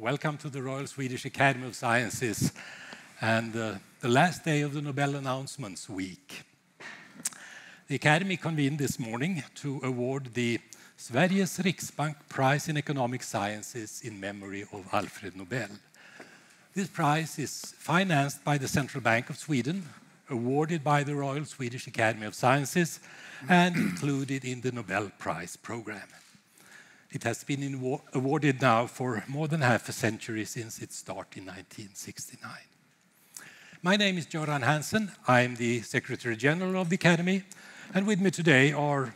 Welcome to the Royal Swedish Academy of Sciences and the last day of the Nobel Announcements Week. The Academy convened this morning to award the Sveriges Riksbank Prize in Economic Sciences in memory of Alfred Nobel. This prize is financed by the Central Bank of Sweden, awarded by the Royal Swedish Academy of Sciences, and included in the Nobel Prize program. It has been awarded now for more than half a century since its start in 1969. My name is Göran Hansson. I'm the Secretary General of the Academy, and with me today are,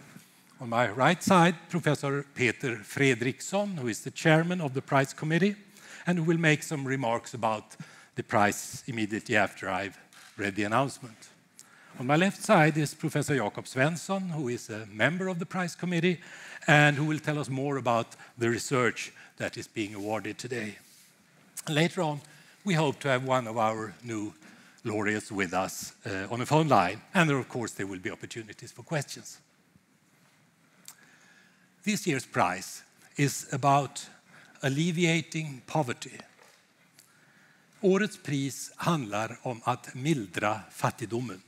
on my right side, Professor Peter Fredriksson, who is the chairman of the Prize Committee, and who will make some remarks about the prize immediately after I've read the announcement. On my left side is Professor Jakob Svensson, who is a member of the Prize Committee and who will tell us more about the research that is being awarded today. Later on, we hope to have one of our new laureates with us on a phone line, and of course there will be opportunities for questions. This year's prize is about alleviating poverty. Årets pris handlar om att mildra fattigdomen.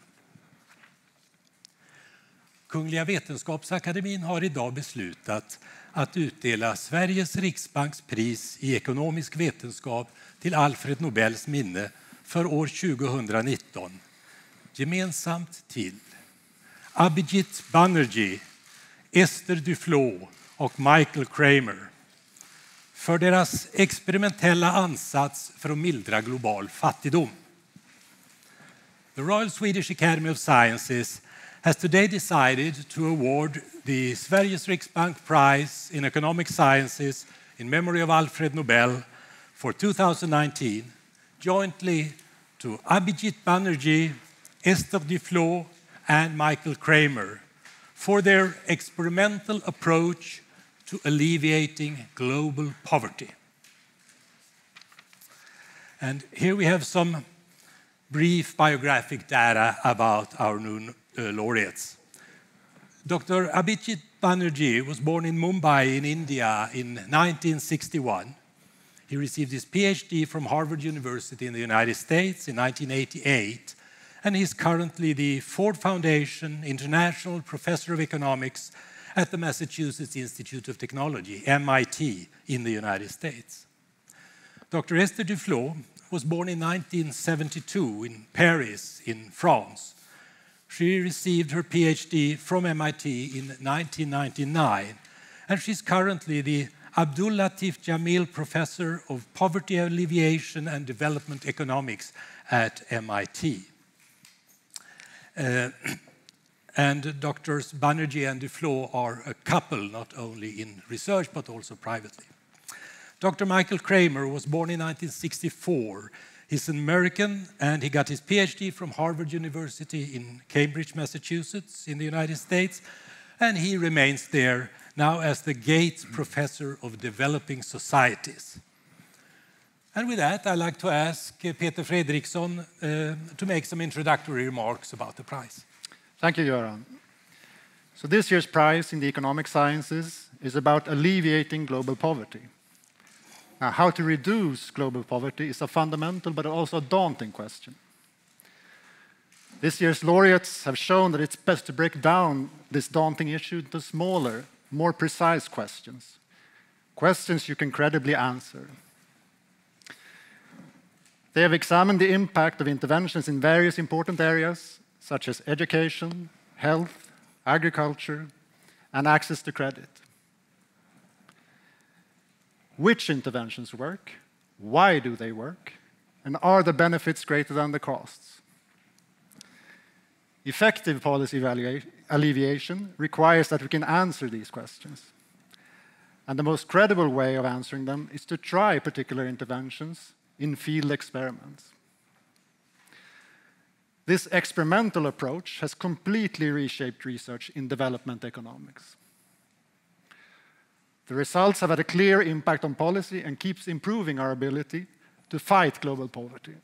Kungliga Vetenskapsakademin har idag beslutat att utdela Sveriges Riksbanks pris i ekonomisk vetenskap till Alfred Nobels minne för år 2019, gemensamt till Abhijit Banerjee, Esther Duflo och Michael Kramer för deras experimentella ansats för att mildra global fattigdom. The Royal Swedish Academy of Sciences has today decided to award the Sveriges Riksbank Prize in Economic Sciences in memory of Alfred Nobel for 2019 jointly to Abhijit Banerjee, Esther Duflo, and Michael Kramer for their experimental approach to alleviating global poverty. And here we have some brief biographic data about our new laureates. Dr. Abhijit Banerjee was born in Mumbai in India in 1961. He received his PhD from Harvard University in the United States in 1988, and he's currently the Ford Foundation International Professor of Economics at the Massachusetts Institute of Technology, MIT, in the United States. Dr. Esther Duflo was born in 1972 in Paris, in France. She received her PhD from MIT in 1999, and she's currently the Abdul Latif Jamil Professor of Poverty Alleviation and Development Economics at MIT. And Drs. Banerjee and Duflo are a couple, not only in research, but also privately. Dr. Michael Kramer was born in 1964. He's an American, and he got his PhD from Harvard University in Cambridge, Massachusetts, in the United States, and he remains there now as the Gates Professor of Developing Societies. And with that, I'd like to ask Peter Fredriksson to make some introductory remarks about the prize. Thank you, Göran. So this year's prize in the economic sciences is about alleviating global poverty. Now, how to reduce global poverty is a fundamental but also a daunting question. This year's laureates have shown that it's best to break down this daunting issue into smaller, more precise questions. Questions you can credibly answer. They have examined the impact of interventions in various important areas, such as education, health, agriculture, and access to credit. Which interventions work? Why do they work? And are the benefits greater than the costs? Effective policy alleviation requires that we can answer these questions. And the most credible way of answering them is to try particular interventions in field experiments. This experimental approach has completely reshaped research in development economics. The results have had a clear impact on policy and keeps improving our ability to fight global poverty.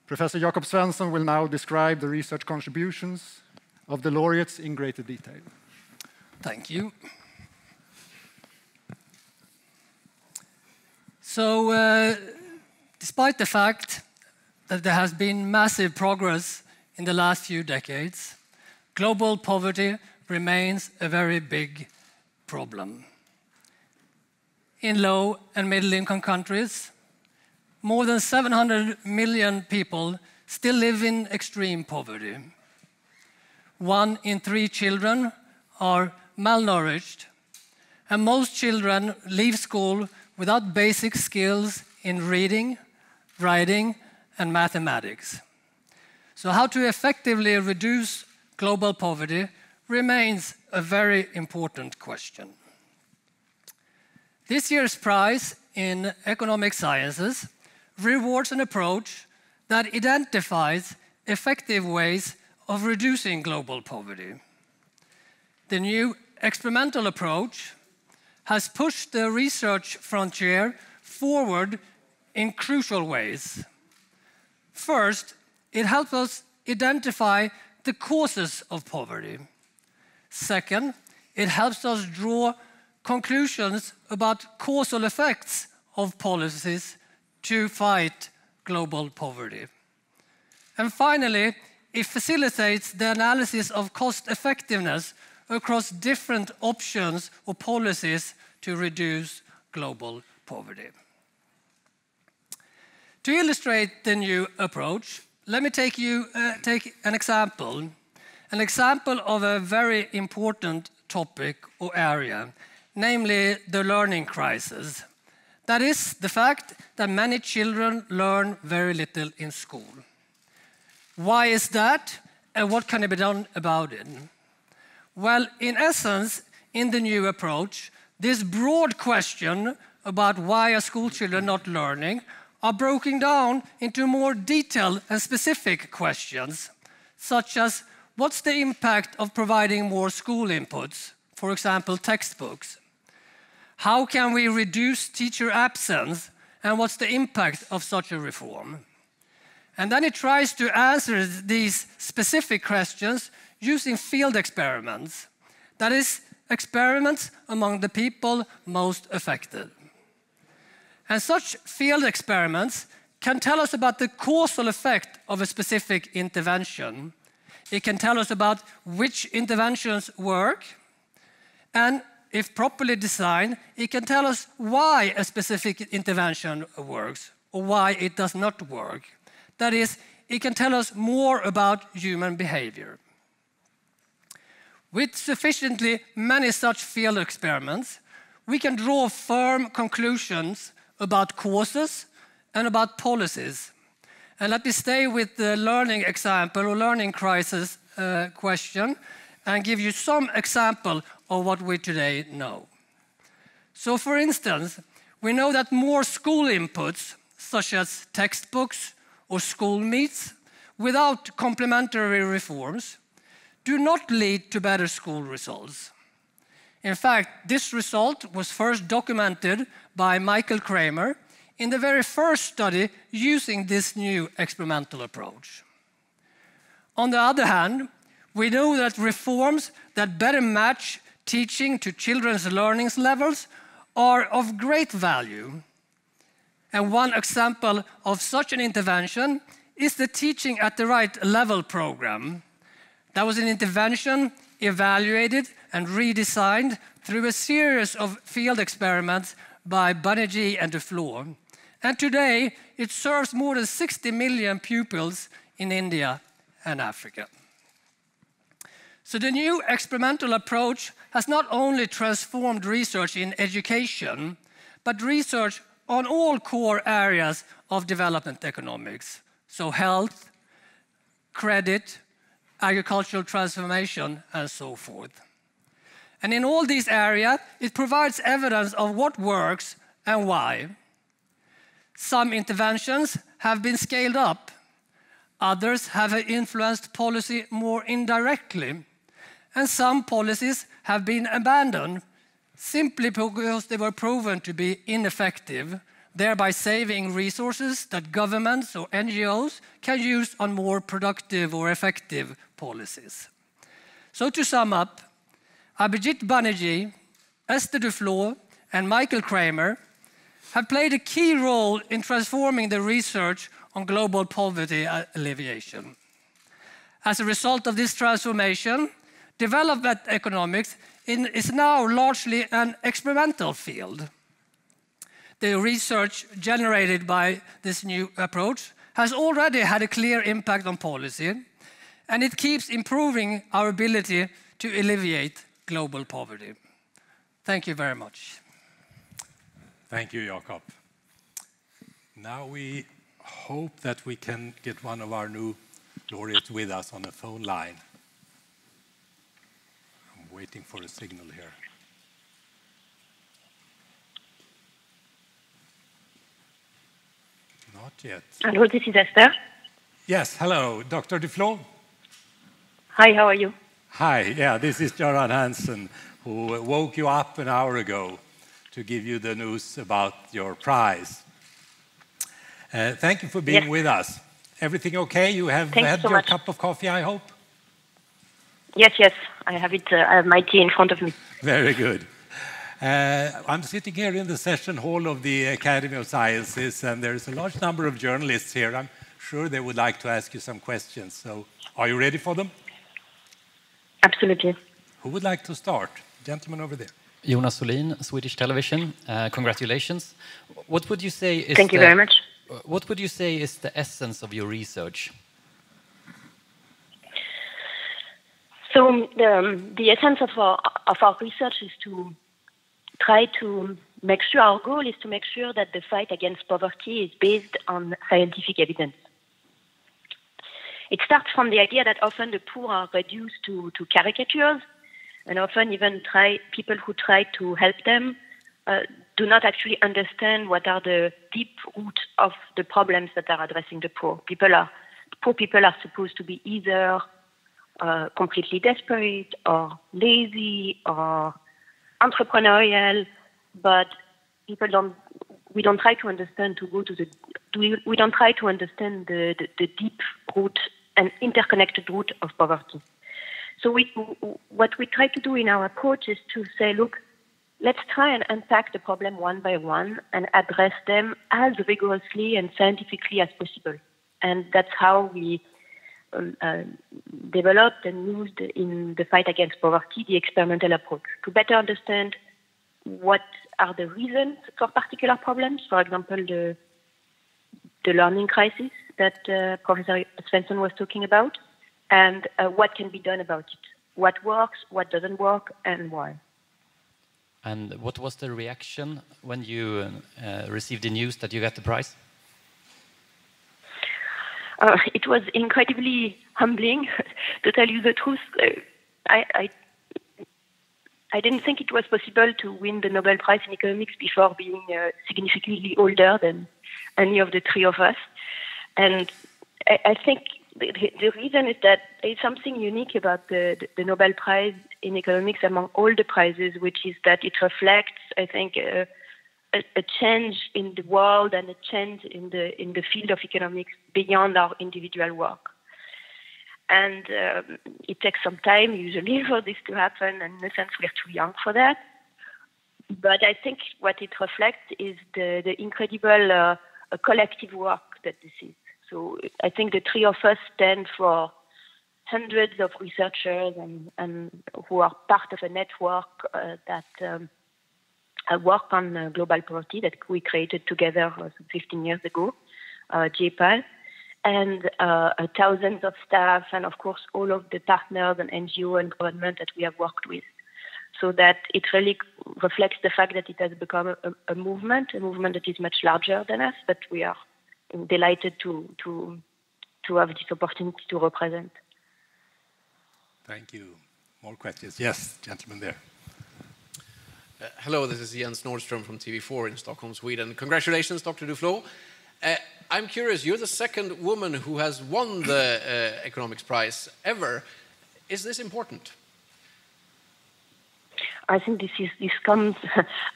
Professor Jakob Svensson will now describe the research contributions of the laureates in greater detail. Thank you. So, despite the fact that there has been massive progress in the last few decades, global poverty remains a very big problem. In low and middle income countries, more than 700 million people still live in extreme poverty. 1 in 3 children are malnourished, and most children leave school without basic skills in reading, writing, and mathematics. So how to effectively reduce global poverty remains a very important question. This year's prize in economic sciences rewards an approach that identifies effective ways of reducing global poverty. The new experimental approach has pushed the research frontier forward in crucial ways. First, it helps us identify the causes of poverty. Second, it helps us draw conclusions about causal effects of policies to fight global poverty. And finally, it facilitates the analysis of cost effectiveness across different options or policies to reduce global poverty. To illustrate the new approach, let me take an example of a very important topic or area, namely the learning crisis. That is the fact that many children learn very little in school. Why is that, and what can be done about it? Well, in essence, in the new approach, this broad question about why are school children not learning are broken down into more detailed and specific questions, such as what's the impact of providing more school inputs, for example, textbooks? How can we reduce teacher absence, and what's the impact of such a reform? And then it tries to answer these specific questions using field experiments. That is, experiments among the people most affected. And such field experiments can tell us about the causal effect of a specific intervention. It can tell us about which interventions work, and if properly designed, it can tell us why a specific intervention works or why it does not work. That is, it can tell us more about human behavior. With sufficiently many such field experiments, we can draw firm conclusions about causes and about policies. And let me stay with the learning example or learning crisis question and give you some example of what we today know. So for instance, we know that more school inputs, such as textbooks or school meals, without complementary reforms, do not lead to better school results. In fact, this result was first documented by Michael Kramer in the very first study using this new experimental approach. On the other hand, we know that reforms that better match teaching to children's learning levels are of great value. And one example of such an intervention is the Teaching at the Right Level program. That was an intervention evaluated and redesigned through a series of field experiments by Banerjee and Duflo. And today, it serves more than 60 million pupils in India and Africa. So the new experimental approach has not only transformed research in education, but research on all core areas of development economics. So health, credit, agricultural transformation, and so forth. And in all these areas, it provides evidence of what works and why. Some interventions have been scaled up. Others have influenced policy more indirectly. And some policies have been abandoned simply because they were proven to be ineffective, thereby saving resources that governments or NGOs can use on more productive or effective policies. So to sum up, Abhijit Banerjee, Esther Duflo, and Michael Kramer have played a key role in transforming the research on global poverty alleviation. As a result of this transformation, development economics is now largely an experimental field. The research generated by this new approach has already had a clear impact on policy, and it keeps improving our ability to alleviate global poverty. Thank you very much. Thank you, Jakob. Now we hope that we can get one of our new laureates with us on the phone line. I'm waiting for a signal here. Not yet. Hello, this is Esther. Yes, hello, Dr. Duflo. Hi, how are you? Hi, yeah, this is Göran Hansson, who woke you up an hour ago to give you the news about your prize. Thank you for being with us. Everything okay? You have had your cup of coffee, I hope? Yes, I have it. I have my tea in front of me. Very good. I'm sitting here in the session hall of the Academy of Sciences, and there's a large number of journalists here. I'm sure they would like to ask you some questions. So, are you ready for them? Absolutely. Who would like to start? Gentleman over there. Jonas Solin, Swedish television. Congratulations. What would you say is Thank you very much. What would you say is the essence of your research? So the essence of our research is to try to make sure, our goal is to make sure that the fight against poverty is based on scientific evidence. It starts from the idea that often the poor are reduced to caricatures, and often even people who try to help them do not actually understand what are the deep roots of the problems that are addressing the poor. Poor people are supposed to be either completely desperate or lazy or entrepreneurial, but we don't try to understand we don't try to understand the deep root and interconnected root of poverty. So what we try to do in our approach is to say, look, let's try and unpack the problem one by one and address them as rigorously and scientifically as possible. And that's how we developed and used in the fight against poverty the experimental approach to better understand what are the reasons for particular problems. For example, the learning crisis that Professor Svensson was talking about, and what can be done about it. What works, what doesn't work, and why. And what was the reaction when you received the news that you got the prize? It was incredibly humbling, to tell you the truth. I didn't think it was possible to win the Nobel Prize in Economics before being significantly older than any of the three of us. And I think the reason is that there's something unique about the Nobel Prize in Economics among all the prizes, which is that it reflects, I think, a change in the world and a change in the field of economics beyond our individual work. And it takes some time, usually, for this to happen, and in a sense, we're too young for that. But I think what it reflects is the incredible collective work that this is. So I think the three of us stand for hundreds of researchers and who are part of a network that work on global poverty that we created together 15 years ago, JPAL, and thousands of staff, and of course all of the partners and NGO and government that we have worked with. So that it really reflects the fact that it has become a movement that is much larger than us, but we are delighted to have this opportunity to represent. Thank you. More questions? Yes, gentleman there. Hello, this is Jens Nordström from TV4 in Stockholm, Sweden. Congratulations, Dr. Duflo. I'm curious, you're the second woman who has won the economics prize ever. Is this important? I think this comes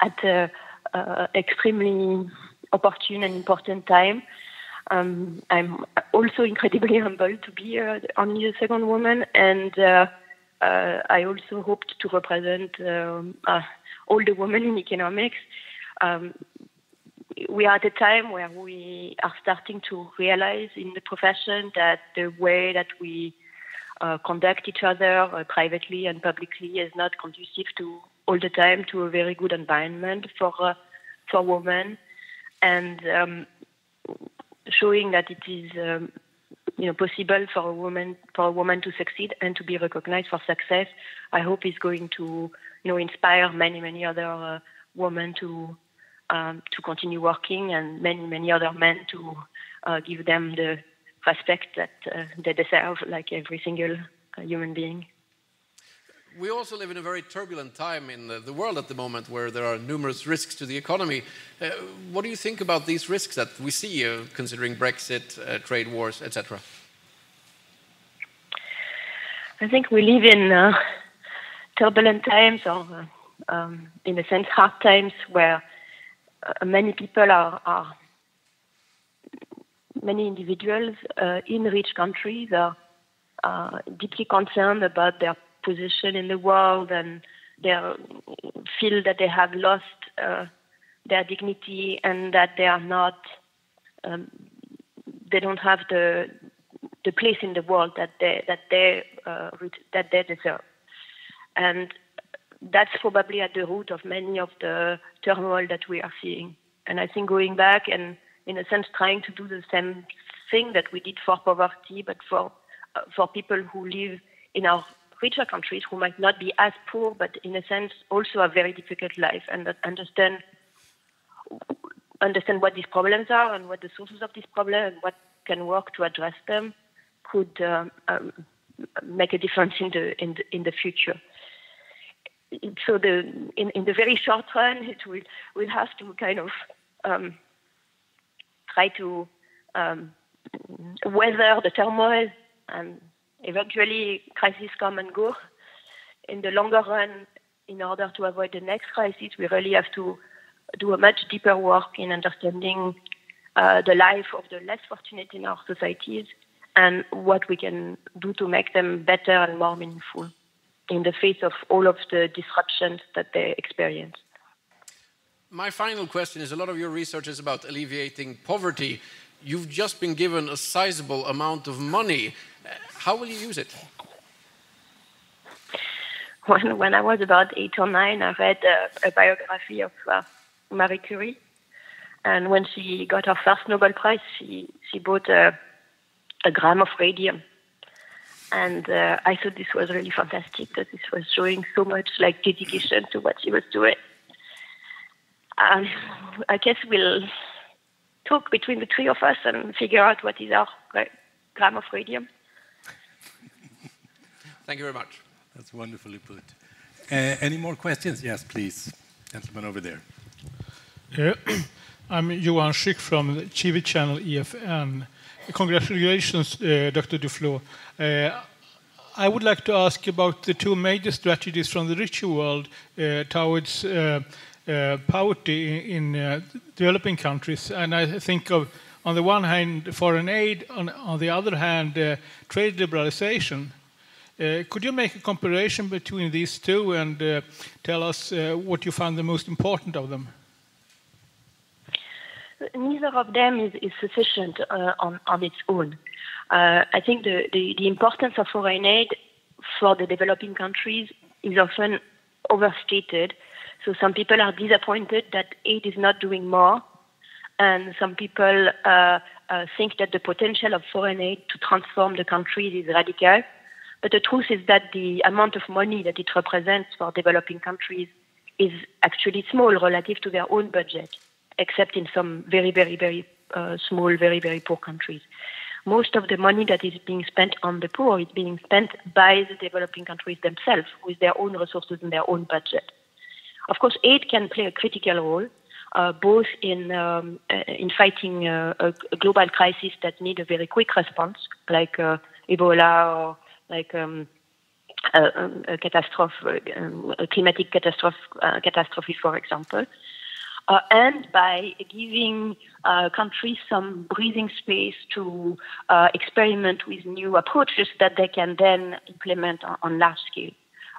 at an extremely opportune and important time. I'm also incredibly humbled to be only the second woman, and I also hoped to represent all the women in economics. we are at a time where we are starting to realize in the profession that the way that we conduct each other privately and publicly is not conducive to all the time to a very good environment for women, and showing that it is possible for a woman to succeed and to be recognized for success. I hope is going to inspire many other women to continue working, and many other men to give them the respect that they deserve, like every single human being. We also live in a very turbulent time in the world at the moment, where there are numerous risks to the economy. What do you think about these risks that we see, considering Brexit, trade wars, etc.? I think we live in turbulent times, or in a sense hard times, where many people are many individuals in rich countries are deeply concerned about their position in the world, and they feel that they have lost their dignity, and that they are not, they don't have the place in the world that they deserve, and that's probably at the root of many of the turmoil that we are seeing. And I think going back and, in a sense, trying to do the same thing that we did for poverty, but for people who live in our richer countries, who might not be as poor, but in a sense also a very difficult life, and that understand what these problems are and what the sources of these problems and what can work to address them, could make a difference in the future. So in the very short run, we'll have to kind of try to weather the turmoil, and eventually crises come and go. In the longer run, in order to avoid the next crisis, we really have to do a much deeper work in understanding the life of the less fortunate in our societies, and what we can do to make them better and more meaningful in the face of all of the disruptions that they experience. My final question is, a lot of your research is about alleviating poverty. You've just been given a sizable amount of money. How will you use it? When I was about 8 or 9, I read a biography of Marie Curie. And when she got her first Nobel Prize, she bought a gram of radium. And I thought this was really fantastic, that this was showing so much dedication to what she was doing. I guess we'll talk between the three of us and figure out what is our gram of radium. Thank you very much. That's wonderfully put. Any more questions? Yes, please. Gentleman over there. I'm Johan Schick from the TV channel EFN. Congratulations, Dr. Duflo. I would like to ask about the two major strategies from the richer world towards poverty in developing countries. And I think of, on the one hand, foreign aid, on the other hand, trade liberalization. Could you make a comparison between these two and tell us what you found the most important of them? Neither of them is sufficient on its own. I think the importance of foreign aid for the developing countries is often overstated. So some people are disappointed that aid is not doing more, and some people think that the potential of foreign aid to transform the countries is radical. But the truth is that the amount of money that it represents for developing countries is actually small relative to their own budget, except in some very small, very poor countries. Most of the money that is being spent on the poor is being spent by the developing countries themselves with their own resources and their own budget. Of course, aid can play a critical role, both in fighting a global crisis that need a very quick response, like Ebola or like a catastrophe, a climatic catastrophe, for example. And by giving countries some breathing space to experiment with new approaches that they can then implement on large scale.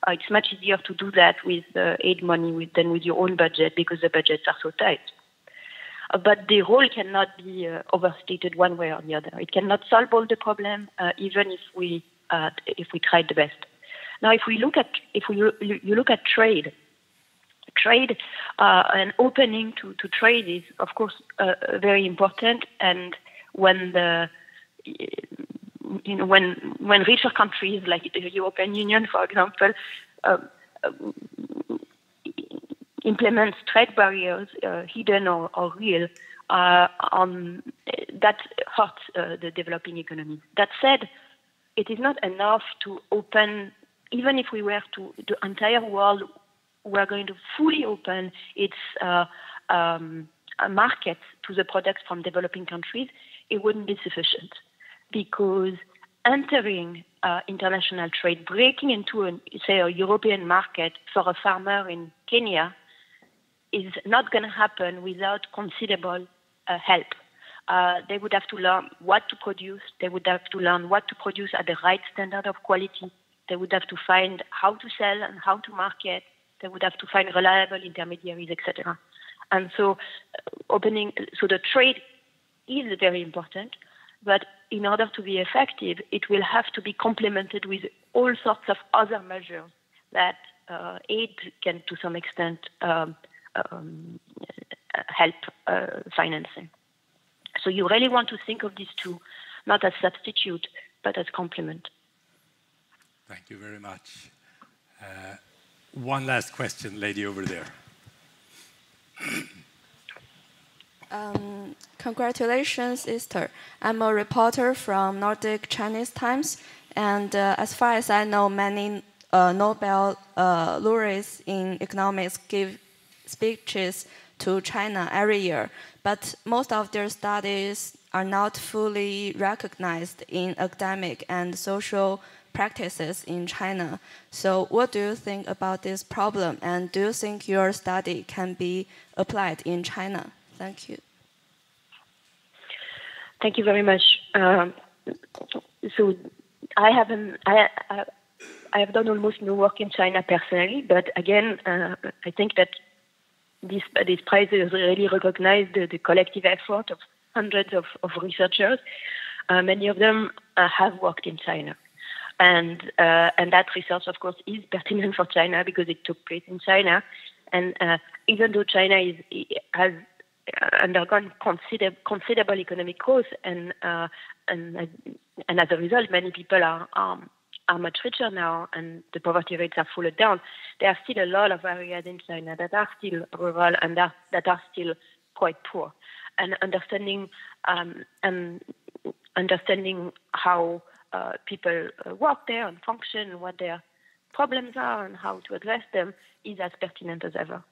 It's much easier to do that with aid money than with your own budget, because the budgets are so tight. But the role cannot be overstated one way or the other. It cannot solve all the problem, even if we tried the best. Now, if you look at trade and opening to trade is, of course, very important. And when when richer countries like the European Union, for example, implements trade barriers, hidden or real, that hurts the developing economies. That said, it is not enough to open, even if we were to the entire world, we're going to fully open its market to the products from developing countries, it wouldn't be sufficient. Because entering international trade, breaking into, a European market for a farmer in Kenya is not going to happen without considerable help. They would have to learn what to produce. They would have to learn what to produce at the right standard of quality. They would have to find how to sell and how to market. They would have to find reliable intermediaries, etc. And so the trade is very important, but in order to be effective, it will have to be complemented with all sorts of other measures that aid can, to some extent, help financing. So you really want to think of these two, not as substitute, but as complement. Thank you very much. One last question, lady over there. Congratulations, Esther. I'm a reporter from Nordic Chinese Times, and as far as I know, many Nobel laureates in economics give speeches to China every year, but most of their studies are not fully recognized in academic and social practices in China. So what do you think about this problem, and do you think your study can be applied in China? Thank you. Thank you very much. So I have done almost no work in China personally, but again, I think that this prize really recognized the collective effort of hundreds of researchers. Many of them have worked in China. And that research, of course, is pertinent for China because it took place in China. And even though China has undergone considerable economic growth, and as a result, many people are much richer now, and the poverty rates have fallen down. There are still a lot of areas in China that are still rural and that are still quite poor. And understanding how people work there and function, and what their problems are, and how to address them is as pertinent as ever.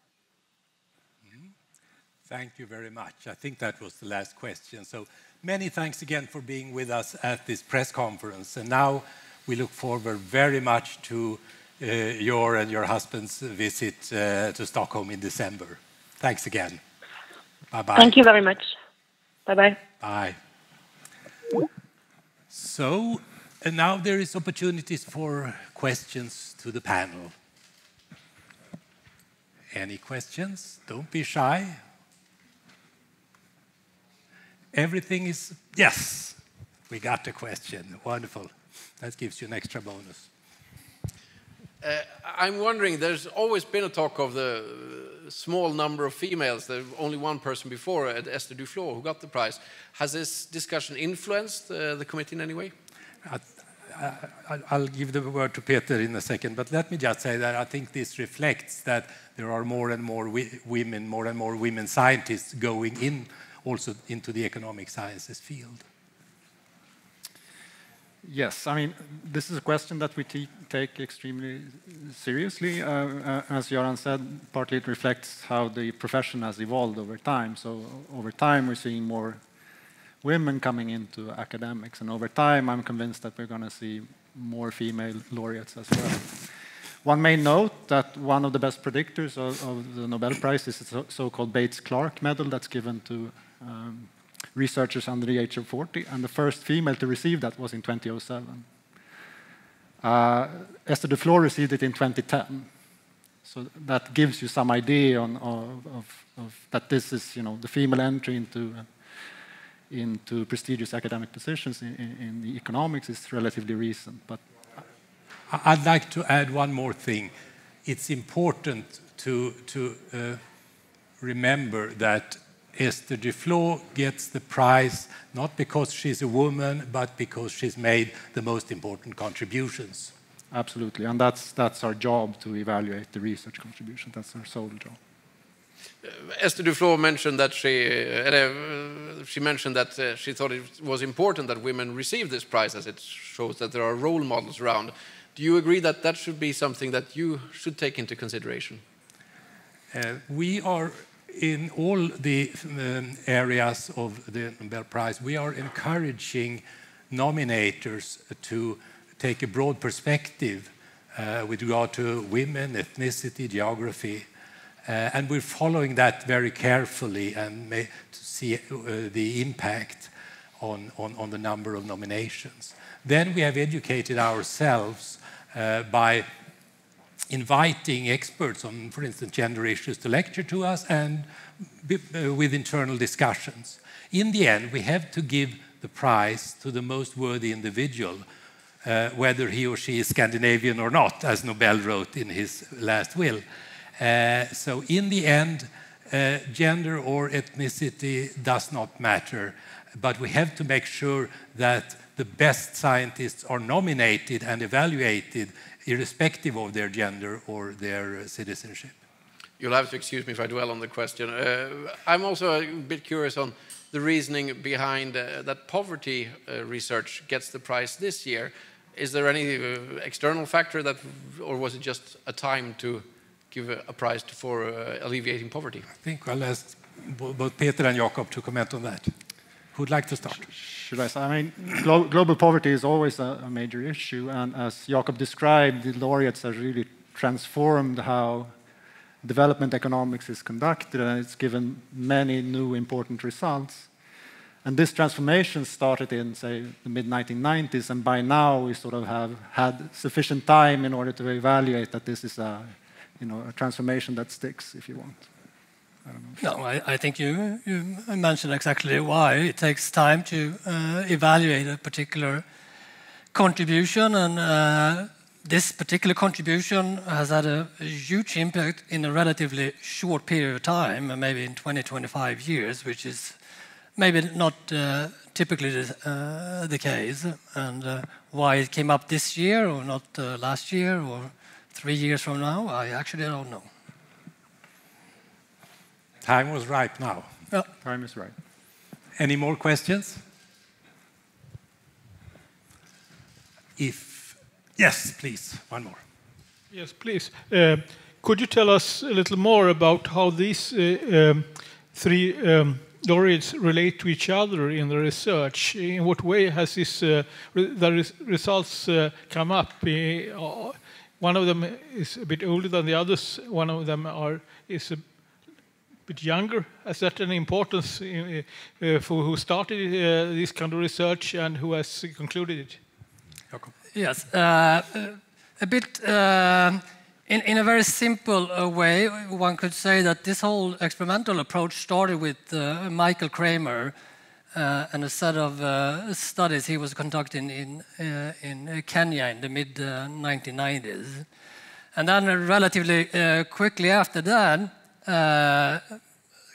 Thank you very much. I think that was the last question. So many thanks again for being with us at this press conference. And now we look forward very much to your and your husband's visit to Stockholm in December. Thanks again. Bye-bye. Thank you very much. Bye-bye. Bye. So and now there is opportunities for questions to the panel. Any questions? Don't be shy. Everything is, yes, we got the question. Wonderful. That gives you an extra bonus. I'm wondering, there's always been a talk of the small number of females. There's only one person before, Esther Duflo, who got the prize. Has this discussion influenced the committee in any way? I'll give the word to Peter in a second, but let me just say that I think this reflects that there are more and more women scientists going in also into the economic sciences field. Yes, I mean, this is a question that we take extremely seriously. As Göran said, partly it reflects how the profession has evolved over time. So over time, we're seeing more women coming into academics, and over time, I'm convinced that we're going to see more female laureates as well. One may note that one of the best predictors of the Nobel Prize is the so-called Bates-Clark medal that's given to researchers under the age of 40, and the first female to receive that was in 2007. Esther Duflo received it in 2010. So that gives you some idea of that this is, the female entry into prestigious academic positions in the economics is relatively recent. But I'd like to add one more thing. It's important to remember that Esther Duflo gets the prize not because she's a woman, but because she's made the most important contributions. Absolutely, and that's our job, to evaluate the research contribution. That's our sole job. Esther Duflo mentioned that she mentioned that she thought it was important that women receive this prize, as it shows that there are role models around. Do you agree that that should be something that you should take into consideration? We are, in all the areas of the Nobel Prize, we are encouraging nominators to take a broad perspective with regard to women, ethnicity, geography. And we're following that very carefully and to see the impact on the number of nominations. Then we have educated ourselves by inviting experts on, for instance, gender issues to lecture to us and with internal discussions. In the end, we have to give the prize to the most worthy individual, whether he or she is Scandinavian or not, as Nobel wrote in his last will. So in the end, gender or ethnicity does not matter, but we have to make sure that the best scientists are nominated and evaluated irrespective of their gender or their citizenship. You'll have to excuse me if I dwell on the question. I'm also a bit curious on the reasoning behind that poverty research gets the prize this year. Is there any external factor that, or was it just a time to give a prize for alleviating poverty? I think I'll ask both Peter and Jakob to comment on that. Who'd like to start? Should I say? I mean, global poverty is always a major issue, and as Jakob described, the laureates have really transformed how development economics is conducted, and it's given many new important results. And this transformation started in, say, the mid-1990s, and by now we sort of have had sufficient time in order to evaluate that this is a transformation that sticks, if you want. I don't know. No, I think you mentioned exactly why. It takes time to evaluate a particular contribution, and this particular contribution has had a huge impact in a relatively short period of time, maybe in 20-25 years, which is maybe not typically the case. And why it came up this year or not last year or 3 years from now, I actually don't know. Time was ripe now. Yeah. Time is right. Any more questions? Yes, please, one more. Yes, please. Could you tell us a little more about how these three laureates relate to each other in the research? In what way has the results come up? One of them is a bit older than the others. One of them is a bit younger. Has that an importance for who started this kind of research and who has concluded it? Jakob. Yes, a bit in a very simple way, one could say that this whole experimental approach started with Michael Kramer and a set of studies he was conducting in Kenya in the mid-1990s. And then relatively quickly after that,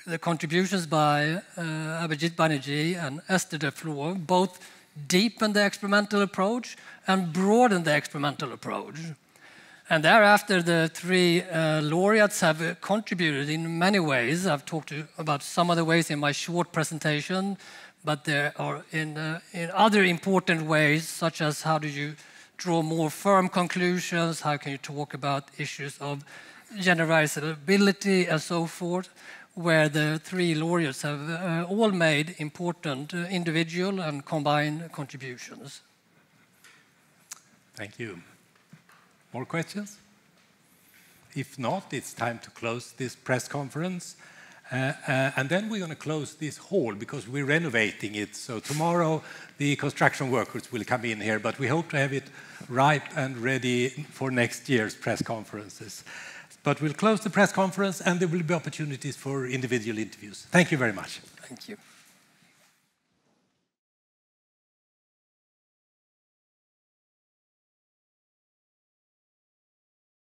the contributions by Abhijit Banerjee and Esther Duflo both deepened the experimental approach and broadened the experimental approach. And thereafter, the three laureates have contributed in many ways. I've talked about some of the ways in my short presentation, but there are in other important ways, such as how do you draw more firm conclusions, how can you talk about issues of generalizability and so forth, where the three laureates have all made important individual and combined contributions. Thank you. More questions? If not, it's time to close this press conference. And then we're going to close this hall because we're renovating it. So tomorrow the construction workers will come in here, but we hope to have it ripe and ready for next year's press conferences. But we'll close the press conference and there will be opportunities for individual interviews. Thank you very much. Thank you.